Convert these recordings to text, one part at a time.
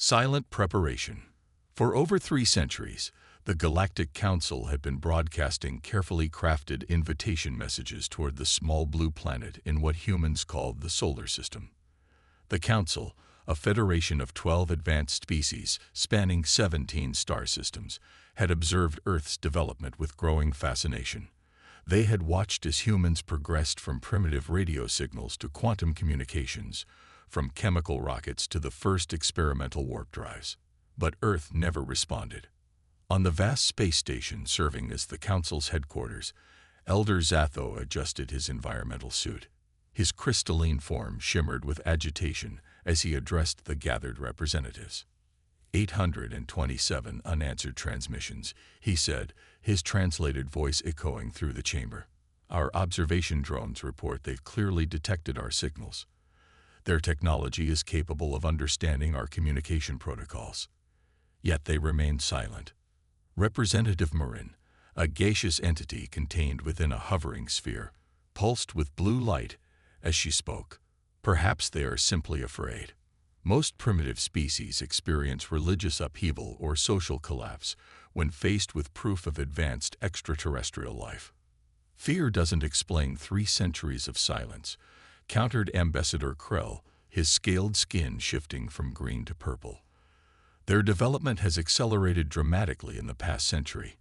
Silent preparation. For over 3 centuries, the Galactic Council had been broadcasting carefully crafted invitation messages toward the small blue planet in what humans called the solar system. The Council, a federation of 12 advanced species spanning 17 star systems, had observed Earth's development with growing fascination. They had watched as humans progressed from primitive radio signals to quantum communications, from chemical rockets to the first experimental warp drives. But Earth never responded. On the vast space station serving as the Council's headquarters, Elder Zatho adjusted his environmental suit. His crystalline form shimmered with agitation as he addressed the gathered representatives. 827 unanswered transmissions, he said, his translated voice echoing through the chamber. Our observation drones report they've clearly detected our signals. Their technology is capable of understanding our communication protocols. Yet they remain silent. Representative Marin, a gaseous entity contained within a hovering sphere, pulsed with blue light as she spoke. Perhaps they are simply afraid. Most primitive species experience religious upheaval or social collapse when faced with proof of advanced extraterrestrial life. Fear doesn't explain 3 centuries of silence, countered Ambassador Krell, his scaled skin shifting from green to purple. Their development has accelerated dramatically in the past century.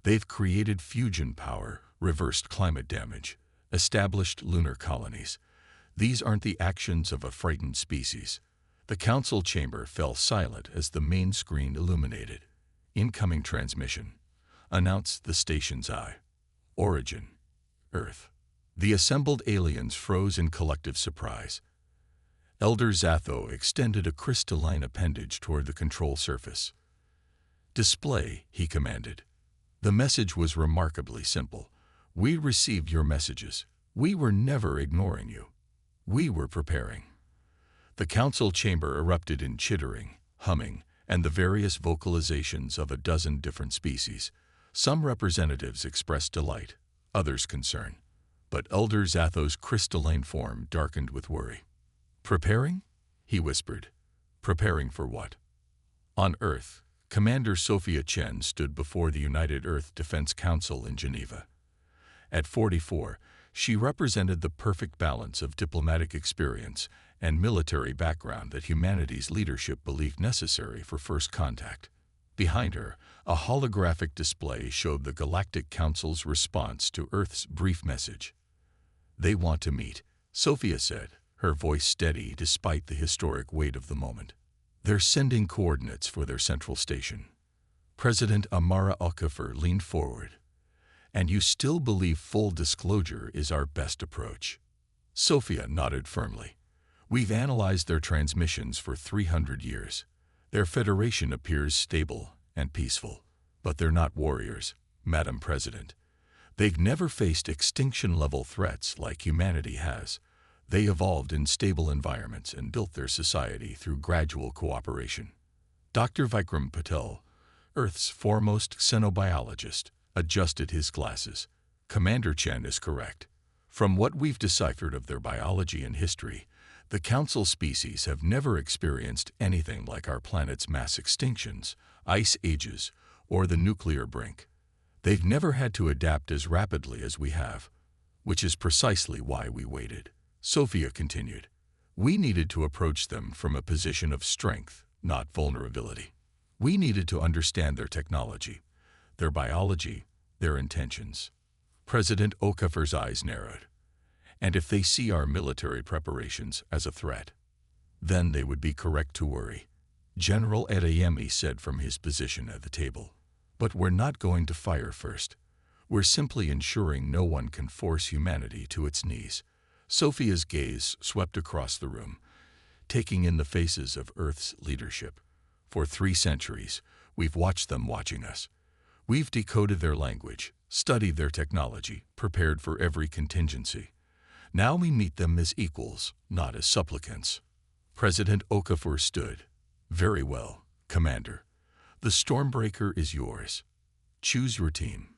They've created fusion power, reversed climate damage, established lunar colonies. These aren't the actions of a frightened species. The council chamber fell silent as the main screen illuminated. Incoming transmission, announced the station's eye. Origin, Earth. The assembled aliens froze in collective surprise. Elder Zatho extended a crystalline appendage toward the control surface. Display, he commanded. The message was remarkably simple. We received your messages. We were never ignoring you. We were preparing. The council chamber erupted in chittering, humming, and the various vocalizations of a dozen different species. Some representatives expressed delight, others concern. But Elder Zatho's crystalline form darkened with worry. Preparing? He whispered. Preparing for what? On Earth, Commander Sophia Chen stood before the United Earth Defense Council in Geneva. At 44, she represented the perfect balance of diplomatic experience and military background that humanity's leadership believed necessary for first contact. Behind her, a holographic display showed the Galactic Council's response to Earth's brief message. They want to meet, Sophia said, her voice steady despite the historic weight of the moment. They're sending coordinates for their central station. President Amara Okafor leaned forward. And you still believe full disclosure is our best approach? Sophia nodded firmly. We've analyzed their transmissions for 300 years. Their federation appears stable and peaceful, but they're not warriors, Madam President. They've never faced extinction-level threats like humanity has. They evolved in stable environments and built their society through gradual cooperation. Dr. Vikram Patel, Earth's foremost xenobiologist, adjusted his glasses. Commander Chen is correct. From what we've deciphered of their biology and history, the Council species have never experienced anything like our planet's mass extinctions, ice ages, or the nuclear brink. They've never had to adapt as rapidly as we have, which is precisely why we waited. Sophia continued. We needed to approach them from a position of strength, not vulnerability. We needed to understand their technology, their biology, their intentions. President Okafor's eyes narrowed. And if they see our military preparations as a threat, then they would be correct to worry. General Adeyemi said from his position at the table. But we're not going to fire first. We're simply ensuring no one can force humanity to its knees. Sophia's gaze swept across the room, taking in the faces of Earth's leadership. For 3 centuries, we've watched them watching us. We've decoded their language, studied their technology, prepared for every contingency. Now we meet them as equals, not as supplicants. President Okafor stood. Very well, Commander. The Stormbreaker is yours. Choose your team.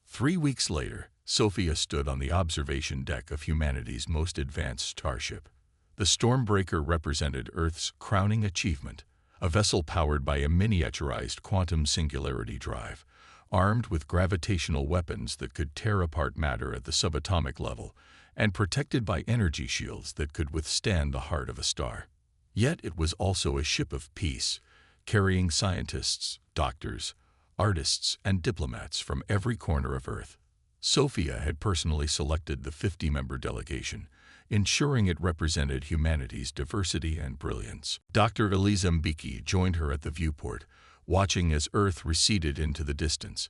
3 weeks later, Sophia stood on the observation deck of humanity's most advanced starship. The Stormbreaker represented Earth's crowning achievement, a vessel powered by a miniaturized quantum singularity drive, armed with gravitational weapons that could tear apart matter at the subatomic level, and protected by energy shields that could withstand the heart of a star. Yet it was also a ship of peace, carrying scientists, doctors, artists, and diplomats from every corner of Earth. Sophia had personally selected the 50-member delegation, ensuring it represented humanity's diversity and brilliance. Dr. Eliza Mbeki joined her at the viewport, watching as Earth receded into the distance.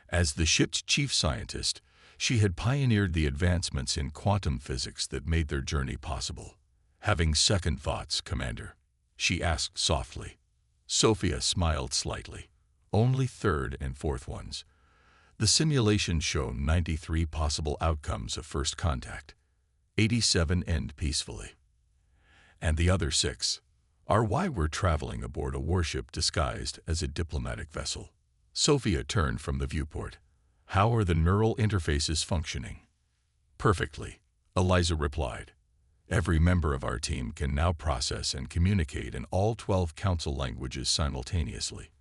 As the ship's chief scientist, she had pioneered the advancements in quantum physics that made their journey possible. "Having second thoughts, Commander?" she asked softly. Sophia smiled slightly. "Only third and fourth ones. The simulation showed 93 possible outcomes of first contact. 87 end peacefully. And the other 6 are why we're traveling aboard a warship disguised as a diplomatic vessel." Sophia turned from the viewport. "How are the neural interfaces functioning?" "Perfectly," Eliza replied. "Every member of our team can now process and communicate in all 12 council languages simultaneously.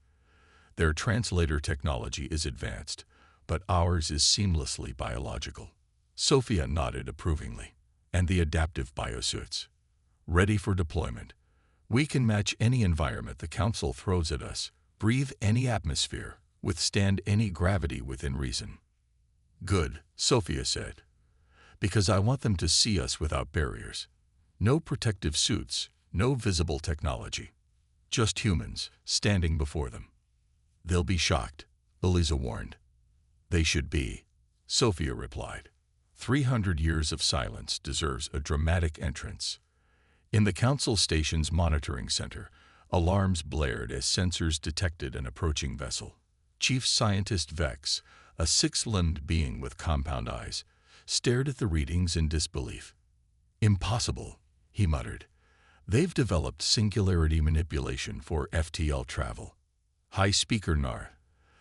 Their translator technology is advanced, but ours is seamlessly biological." Sophia nodded approvingly. "And the adaptive biosuits? Ready for deployment. We can match any environment the Council throws at us, breathe any atmosphere, withstand any gravity within reason." "Good," Sophia said, "because I want them to see us without barriers. No protective suits, no visible technology. Just humans, standing before them." "They'll be shocked," Eliza warned. "They should be," Sophia replied. 300 years of silence deserves a dramatic entrance. In the Council Station's monitoring center, alarms blared as sensors detected an approaching vessel. Chief Scientist Vex, a 6-limbed being with compound eyes, stared at the readings in disbelief. "Impossible," he muttered. "They've developed singularity manipulation for FTL travel." High Speaker Nar,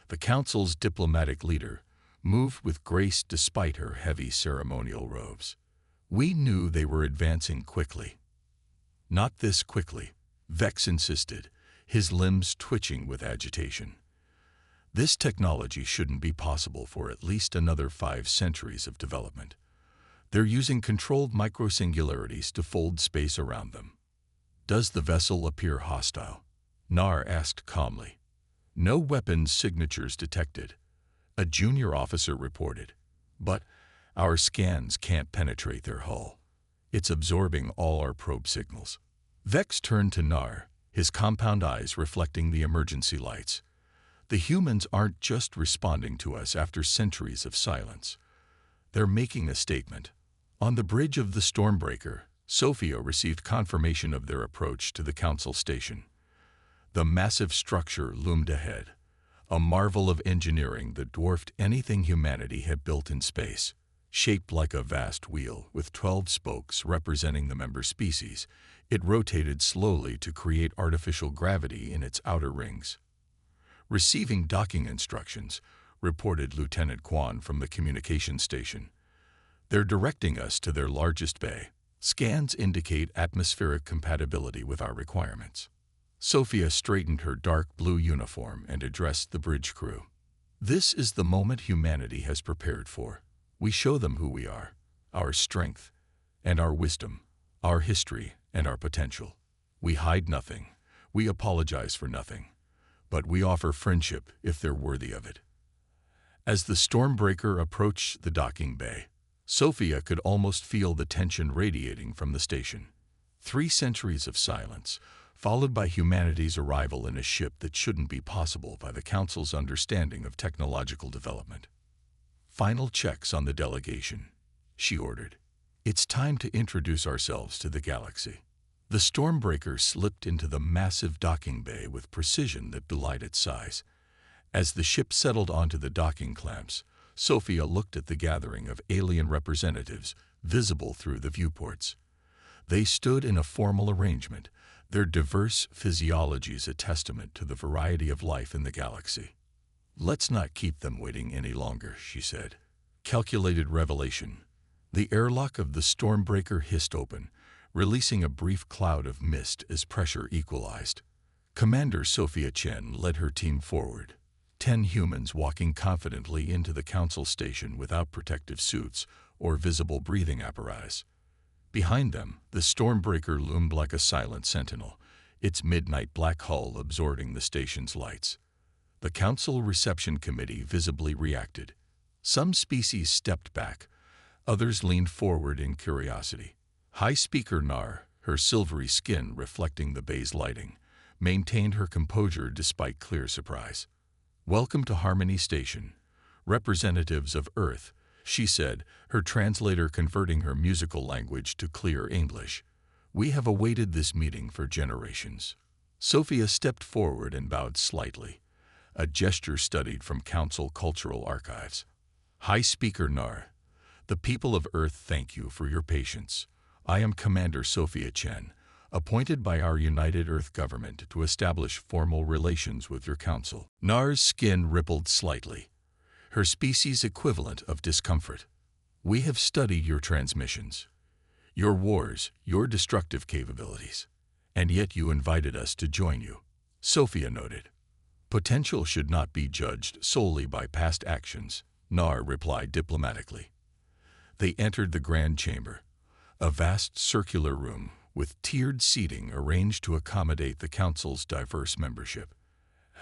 the Council's diplomatic leader, moved with grace despite her heavy ceremonial robes. "We knew they were advancing quickly." "Not this quickly," Vex insisted, his limbs twitching with agitation. "This technology shouldn't be possible for at least another 5 centuries of development. They're using controlled microsingularities to fold space around them." "Does the vessel appear hostile?" Nar asked calmly. "No weapons signatures detected," a junior officer reported. "But our scans can't penetrate their hull. It's absorbing all our probe signals." Vex turned to Nar, his compound eyes reflecting the emergency lights. "The humans aren't just responding to us after centuries of silence. They're making a statement." On the bridge of the Stormbreaker, Sophia received confirmation of their approach to the Council Station. The massive structure loomed ahead, a marvel of engineering that dwarfed anything humanity had built in space. Shaped like a vast wheel with 12 spokes representing the member species, it rotated slowly to create artificial gravity in its outer rings. "Receiving docking instructions," reported Lieutenant Kwan from the communications station. "They're directing us to their largest bay. Scans indicate atmospheric compatibility with our requirements." Sophia straightened her dark blue uniform and addressed the bridge crew. "This is the moment humanity has prepared for. We show them who we are, our strength and our wisdom, our history and our potential. We hide nothing, we apologize for nothing, but we offer friendship if they're worthy of it." As the Stormbreaker approached the docking bay, Sophia could almost feel the tension radiating from the station. 3 centuries of silence, followed by humanity's arrival in a ship that shouldn't be possible by the Council's understanding of technological development. "Final checks on the delegation," she ordered. "It's time to introduce ourselves to the galaxy." The Stormbreaker slipped into the massive docking bay with precision that belied its size. As the ship settled onto the docking clamps, Sophia looked at the gathering of alien representatives visible through the viewports. They stood in a formal arrangement, their diverse physiologies a testament to the variety of life in the galaxy. "Let's not keep them waiting any longer," she said. Calculated revelation. The airlock of the Stormbreaker hissed open, releasing a brief cloud of mist as pressure equalized. Commander Sophia Chen led her team forward, 10 humans walking confidently into the Council station without protective suits or visible breathing apparatus. Behind them, the Stormbreaker loomed like a silent sentinel, its midnight black hull absorbing the station's lights. The Council Reception Committee visibly reacted. Some species stepped back, others leaned forward in curiosity. High Speaker Nar, her silvery skin reflecting the bay's lighting, maintained her composure despite clear surprise. "Welcome to Harmony Station, representatives of Earth," she said, her translator converting her musical language to clear English. "We have awaited this meeting for generations." Sophia stepped forward and bowed slightly, a gesture studied from Council cultural archives. "High Speaker Nar, the people of Earth thank you for your patience. I am Commander Sophia Chen, appointed by our United Earth government to establish formal relations with your council." Nar's skin rippled slightly, her species equivalent of discomfort. "We have studied your transmissions, your wars, your destructive capabilities, and yet you invited us to join you," Sophia noted. "Potential should not be judged solely by past actions," Nar replied diplomatically. They entered the Grand Chamber, a vast circular room with tiered seating arranged to accommodate the Council's diverse membership.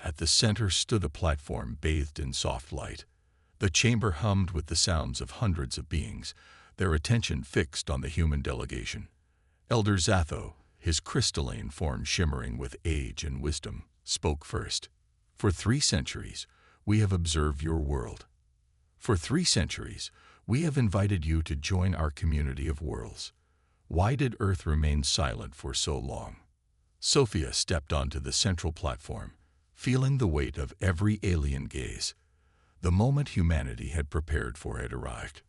At the center stood a platform bathed in soft light. The chamber hummed with the sounds of hundreds of beings, their attention fixed on the human delegation. Elder Zatho, his crystalline form shimmering with age and wisdom, spoke first. "For 3 centuries, we have observed your world. For 3 centuries, we have invited you to join our community of worlds. Why did Earth remain silent for so long?" Sophia stepped onto the central platform, feeling the weight of every alien gaze. The moment humanity had prepared for had arrived.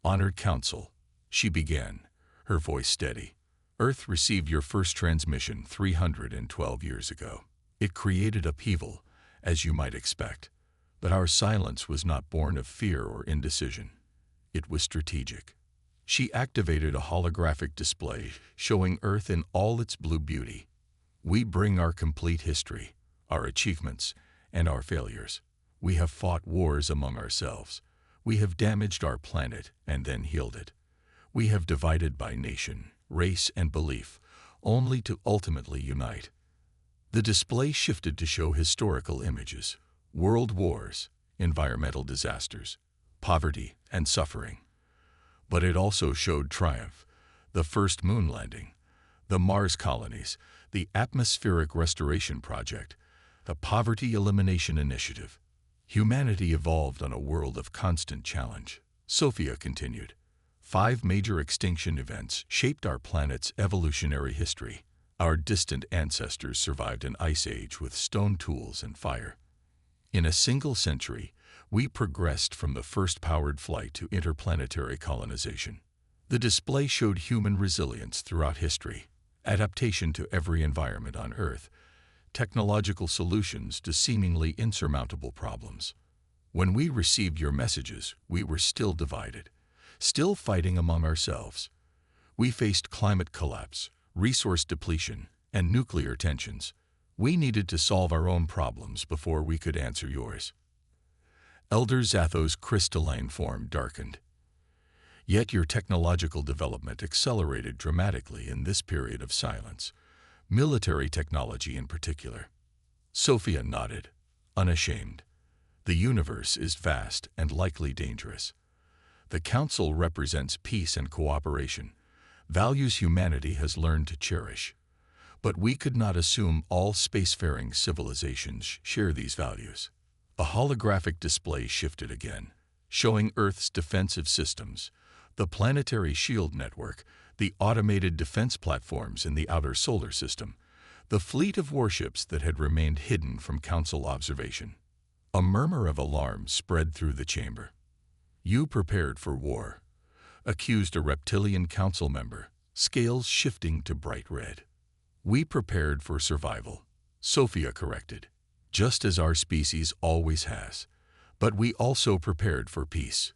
"Honored Council," she began, her voice steady, "Earth received your first transmission 312 years ago. It created upheaval, as you might expect, but our silence was not born of fear or indecision. It was strategic." She activated a holographic display showing Earth in all its blue beauty. "We bring our complete history, our achievements, and our failures. We have fought wars among ourselves. We have damaged our planet and then healed it. We have divided by nation, race, and belief, only to ultimately unite." The display shifted to show historical images: world wars, environmental disasters, poverty, and suffering. But it also showed triumph: the first moon landing, the Mars colonies, the atmospheric restoration project, the poverty elimination initiative. Humanity evolved on a world of constant challenge. Sophia continued. 5 major extinction events shaped our planet's evolutionary history. Our distant ancestors survived an ice age with stone tools and fire. In a single century, we progressed from the first powered flight to interplanetary colonization. The display showed human resilience throughout history, adaptation to every environment on Earth, technological solutions to seemingly insurmountable problems. When we received your messages, we were still divided, still fighting among ourselves. We faced climate collapse, resource depletion, and nuclear tensions. We needed to solve our own problems before we could answer yours. Elder Zatho's crystalline form darkened. Yet your technological development accelerated dramatically in this period of silence, military technology in particular. Sophia nodded, unashamed. The universe is vast and likely dangerous. The Council represents peace and cooperation, values humanity has learned to cherish. But we could not assume all spacefaring civilizations share these values. A holographic display shifted again, showing Earth's defensive systems, the planetary shield network, the automated defense platforms in the outer solar system, the fleet of warships that had remained hidden from Council observation. A murmur of alarm spread through the chamber. "You prepared for war," accused a reptilian council member, scales shifting to bright red. "We prepared for survival," Sophia corrected, "just as our species always has. But we also prepared for peace."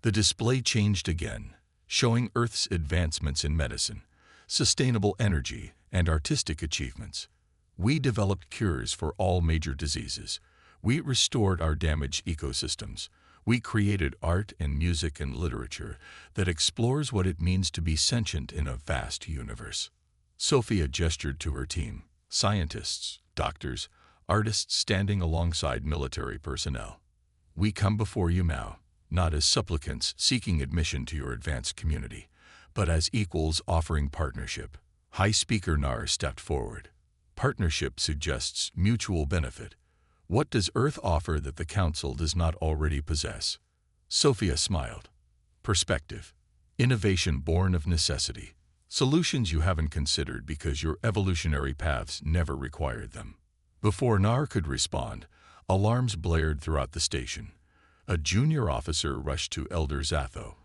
The display changed again, showing Earth's advancements in medicine, sustainable energy, and artistic achievements. We developed cures for all major diseases. We restored our damaged ecosystems. We created art and music and literature that explores what it means to be sentient in a vast universe. Sophia gestured to her team, scientists, doctors, artists standing alongside military personnel. We come before you now, not as supplicants seeking admission to your advanced community, but as equals offering partnership. High Speaker Nar stepped forward. Partnership suggests mutual benefit. What does Earth offer that the Council does not already possess? Sophia smiled. Perspective. Innovation born of necessity. Solutions you haven't considered because your evolutionary paths never required them. Before Nar could respond, alarms blared throughout the station. A junior officer rushed to Elder Zatho,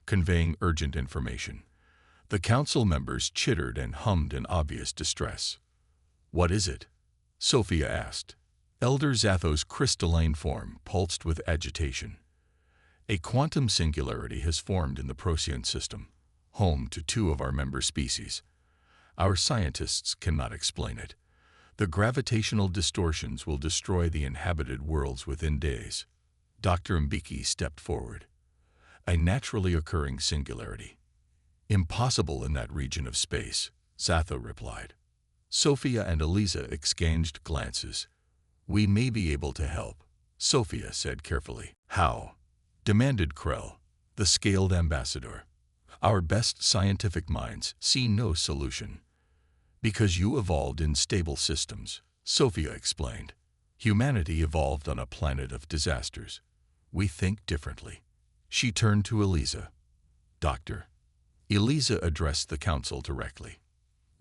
conveying urgent information. The council members chittered and hummed in obvious distress. "What is it?" Sophia asked. Elder Zatho's crystalline form pulsed with agitation. A quantum singularity has formed in the Procyon system, home to 2 of our member species. Our scientists cannot explain it. The gravitational distortions will destroy the inhabited worlds within days. Dr. Mbiki stepped forward. A naturally occurring singularity. Impossible in that region of space, Zatho replied. Sophia and Eliza exchanged glances. We may be able to help, Sophia said carefully. How? Demanded Krell, the scaled ambassador. Our best scientific minds see no solution. Because you evolved in stable systems, Sophia explained. Humanity evolved on a planet of disasters. We think differently. She turned to Eliza. Doctor. Eliza addressed the council directly.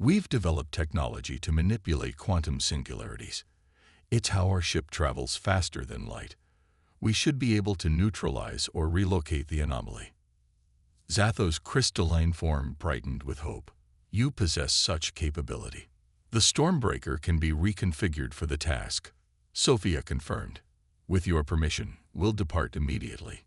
We've developed technology to manipulate quantum singularities. It's how our ship travels faster than light. We should be able to neutralize or relocate the anomaly. Zatho's crystalline form brightened with hope. You possess such capability. The Stormbreaker can be reconfigured for the task, Sophia confirmed. With your permission, we'll depart immediately.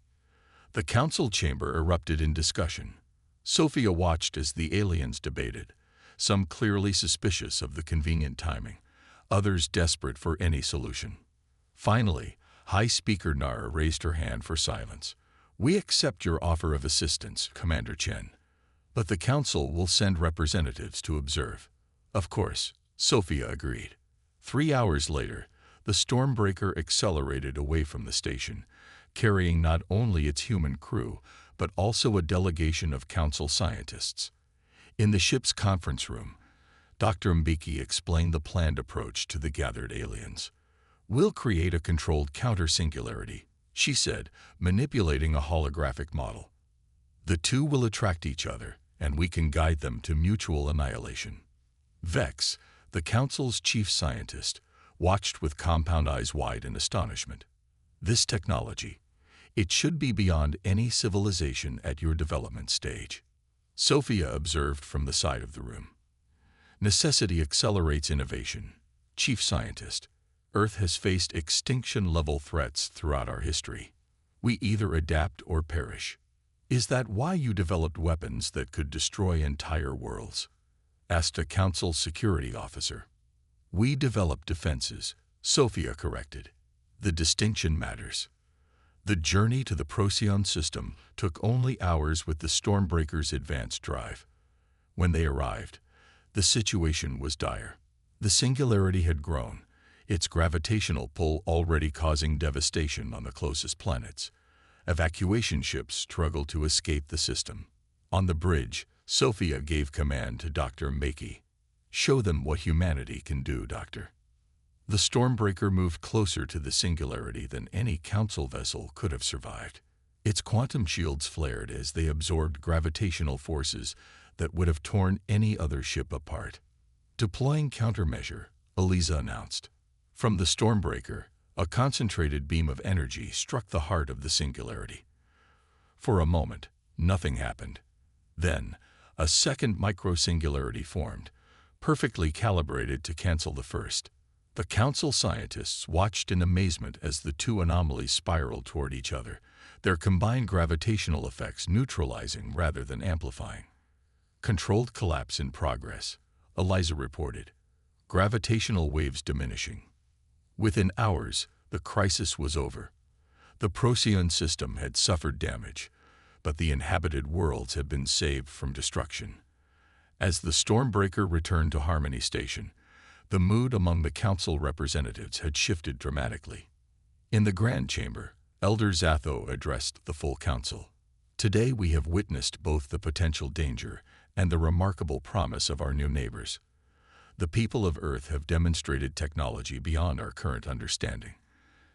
The council chamber erupted in discussion. Sophia watched as the aliens debated, some clearly suspicious of the convenient timing, others desperate for any solution. Finally, High Speaker Nar raised her hand for silence. We accept your offer of assistance, Commander Chen, but the Council will send representatives to observe. Of course, Sophia agreed. 3 hours later, the Stormbreaker accelerated away from the station, carrying not only its human crew, but also a delegation of Council scientists. In the ship's conference room, Dr. Mbiki explained the planned approach to the gathered aliens. We'll create a controlled counter-singularity, she said, manipulating a holographic model. The 2 will attract each other, and we can guide them to mutual annihilation. Vex, the Council's chief scientist, watched with compound eyes wide in astonishment. This technology, it should be beyond any civilization at your development stage. Sophia observed from the side of the room. Necessity accelerates innovation. Chief scientist, Earth has faced extinction-level threats throughout our history. We either adapt or perish. Is that why you developed weapons that could destroy entire worlds? Asked a Council security officer. We developed defenses, Sophia corrected. The distinction matters. The journey to the Procyon system took only hours with the Stormbreaker's advanced drive. When they arrived, the situation was dire. The singularity had grown, its gravitational pull already causing devastation on the closest planets. Evacuation ships struggled to escape the system. On the bridge, Sophia gave command to Dr. Mbiki. Show them what humanity can do, Doctor. The Stormbreaker moved closer to the singularity than any Council vessel could have survived. Its quantum shields flared as they absorbed gravitational forces that would have torn any other ship apart. Deploying countermeasure, Eliza announced. From the Stormbreaker, a concentrated beam of energy struck the heart of the singularity. For a moment, nothing happened. Then, a second micro-singularity formed, perfectly calibrated to cancel the first. The Council scientists watched in amazement as the 2 anomalies spiraled toward each other, their combined gravitational effects neutralizing rather than amplifying. Controlled collapse in progress, Eliza reported. gravitational waves diminishing. Within hours, the crisis was over. The Procyon system had suffered damage, but the inhabited worlds had been saved from destruction. As the Stormbreaker returned to Harmony Station, the mood among the Council representatives had shifted dramatically. In the Grand Chamber, Elder Zatho addressed the full Council. Today we have witnessed both the potential danger and the remarkable promise of our new neighbors. The people of Earth have demonstrated technology beyond our current understanding.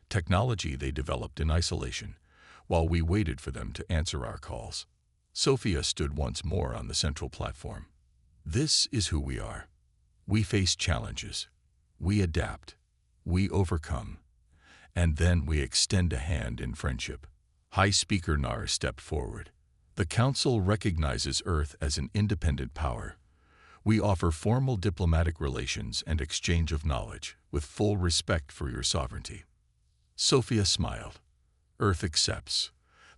Technology they developed in isolation, while we waited for them to answer our calls. Sophia stood once more on the central platform. This is who we are. We face challenges. We adapt. We overcome. And then we extend a hand in friendship. High Speaker Nar stepped forward. The Council recognizes Earth as an independent power. We offer formal diplomatic relations and exchange of knowledge, with full respect for your sovereignty. Sophia smiled. Earth accepts.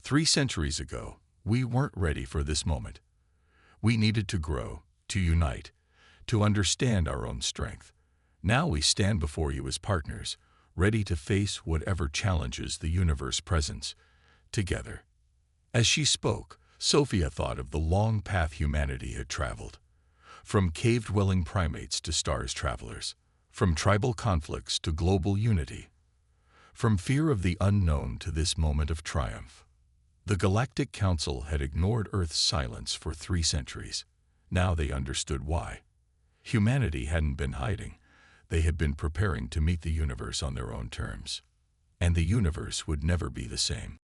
3 centuries ago, we weren't ready for this moment. We needed to grow, to unite, to understand our own strength. Now we stand before you as partners, ready to face whatever challenges the universe presents, together. As she spoke, Sophia thought of the long path humanity had traveled. From cave-dwelling primates to stars travelers, from tribal conflicts to global unity, from fear of the unknown to this moment of triumph. The Galactic Council had ignored Earth's silence for 3 centuries. Now they understood why. Humanity hadn't been hiding. They had been preparing to meet the universe on their own terms. And the universe would never be the same.